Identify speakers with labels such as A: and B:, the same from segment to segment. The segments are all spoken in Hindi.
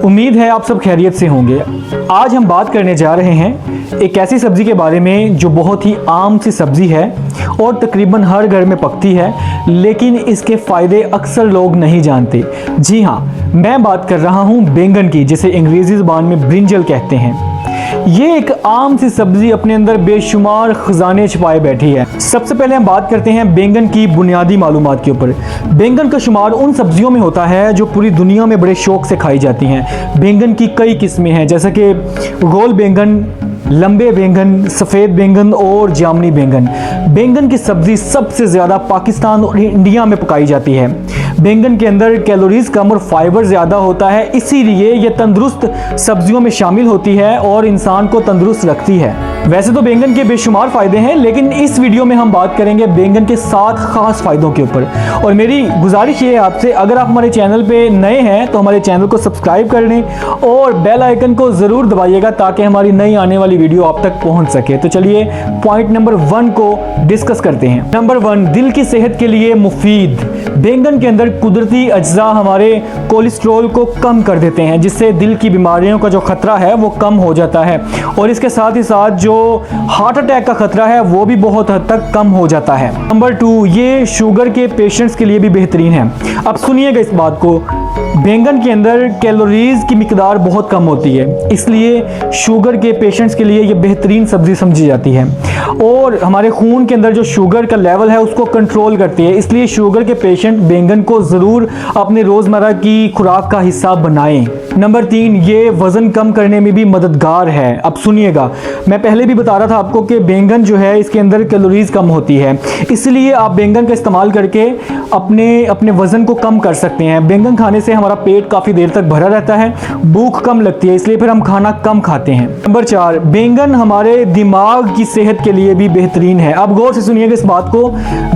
A: उम्मीद है आप सब खैरियत से होंगे। आज हम बात करने जा रहे हैं एक ऐसी सब्ज़ी के बारे में जो बहुत ही आम सी सब्ज़ी है और तकरीबन हर घर में पकती है, लेकिन इसके फ़ायदे अक्सर लोग नहीं जानते। जी हाँ, मैं बात कर रहा हूँ बैंगन की, जिसे अंग्रेज़ी ज़बान में ब्रिंजल कहते हैं। ये एक आम सी सब्जी अपने अंदर बेशुमार खजाने छुपाए बैठी है। सबसे पहले हम बात करते हैं बैंगन की बुनियादी मालूमात के ऊपर। बैंगन का शुमार उन सब्जियों में होता है जो पूरी दुनिया में बड़े शौक से खाई जाती हैं। बैंगन की कई किस्में हैं, जैसे कि गोल बैंगन, लंबे बैंगन, सफ़ेद बैंगन और जामनी बैंगन। बैंगन की सब्ज़ी सबसे ज़्यादा पाकिस्तान और इंडिया में पकाई जाती है। बैंगन के अंदर कैलोरीज कम और फाइबर ज़्यादा होता है, इसीलिए ये तंदुरुस्त सब्जियों में शामिल होती है और इंसान को तंदुरुस्त रखती है। वैसे तो बैंगन के बेशुमार फ़ायदे हैं, लेकिन इस वीडियो में हम बात करेंगे बैंगन के 7 ख़ास फ़ायदों के ऊपर। और मेरी गुजारिश ये है आपसे, अगर आप हमारे चैनल पे नए हैं तो हमारे चैनल को सब्सक्राइब कर लें और बेल आइकन को ज़रूर दबाइएगा ताकि हमारी नई आने वाली वीडियो आप तक पहुंच सके। तो चलिए पॉइंट नंबर 1 को डिस्कस करते हैं। नंबर 1, दिल की सेहत के लिए मुफीद। बैंगन के अंदर कुदरती अज्जा हमारे कोलेस्ट्रॉल को कम कर देते हैं, जिससे दिल की बीमारियों का जो खतरा है वो कम हो जाता है और इसके साथ ही साथ जो हार्ट अटैक का खतरा है वो भी बहुत हद तक कम हो जाता है। नंबर 2, ये शुगर के पेशेंट्स के लिए भी बेहतरीन है। अब सुनिएगा इस बात को, बैंगन के अंदर कैलोरीज की मिकदार बहुत कम होती है, इसलिए शुगर के पेशेंट्स के लिए ये बेहतरीन सब्जी समझी जाती है और हमारे खून के अंदर जो शुगर का लेवल है उसको कंट्रोल करती है। इसलिए शुगर के पेशेंट बैंगन को ज़रूर अपने रोज़मर्रा की खुराक का हिस्सा बनाएं। नंबर 3, ये वज़न कम करने में भी मददगार है। अब सुनिएगा, मैं पहले भी बता रहा था आपको कि बैंगन जो है इसके अंदर कैलोरीज कम होती है, इसलिए आप बैंगन का इस्तेमाल करके अपने वज़न को कम कर सकते हैं। बैंगन खाने से हमारा पेट काफ़ी देर तक भरा रहता है, भूख कम लगती है, इसलिए फिर हम खाना कम खाते हैं। नंबर 4, बैंगन हमारे दिमाग की सेहत के लिए भी बेहतरीन है। अब गौर से सुनिएगा इस बात को,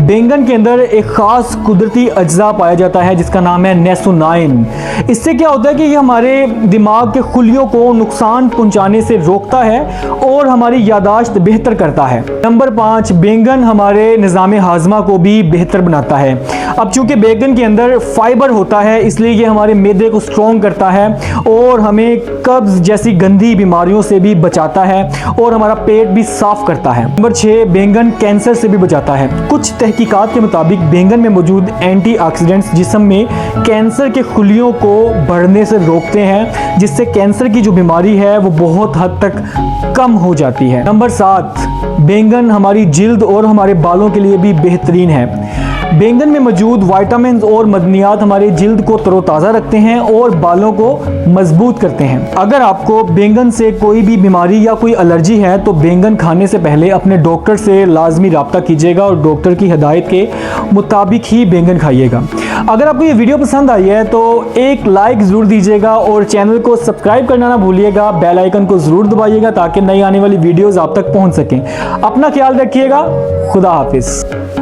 A: बैंगन के अंदर एक ख़ास कुदरती अज्जा पाया जाता है जिसका नाम है नेसोनाइन। इससे क्या होता है कि ये हमारे दिमाग के खुलियों को नुकसान पहुंचाने से रोकता है और हमारी यादाश्त बेहतर करता है। नंबर 5, बैंगन हमारे निज़ाम हाजमा को भी बेहतर बनाता है। अब चूंकि बैंगन के अंदर फाइबर होता है, इसलिए ये हमारे मैदे को स्ट्रॉन्ग करता है और हमें कब्ज जैसी गंदी बीमारियों से भी बचाता है और हमारा पेट भी साफ करता है। नंबर 6, बैंगन कैंसर से भी बचाता है। कुछ तहकीकात के मुताबिक बैंगन में मौजूद एंटीऑक्सीडेंट्स जिस्म में कैंसर के खुलियों को बढ़ने से रोकते हैं, जिससे कैंसर की जो बीमारी है वो बहुत हद तक कम हो जाती है। नंबर 7, बैंगन हमारी जिल्द और हमारे बालों के लिए भी बेहतरीन है। बैंगन में मौजूद विटामिन और मदनियात हमारे जिल्द को तरोताज़ा रखते हैं और बालों को मजबूत करते हैं। अगर आपको बैंगन से कोई भी बीमारी या कोई एलर्जी है तो बैंगन खाने से पहले अपने डॉक्टर से लाजमी रब्ता कीजिएगा और डॉक्टर की हिदायत के मुताबिक ही बैंगन खाइएगा। अगर आपको ये वीडियो पसंद आई है तो एक लाइक ज़रूर दीजिएगा और चैनल को सब्सक्राइब करना ना भूलिएगा। बेल आइकन को ज़रूर दबाइएगा ताकि नई आने वाली वीडियोज़ आप तक पहुँच सकें। अपना ख्याल रखिएगा। खुदा हाफिज़।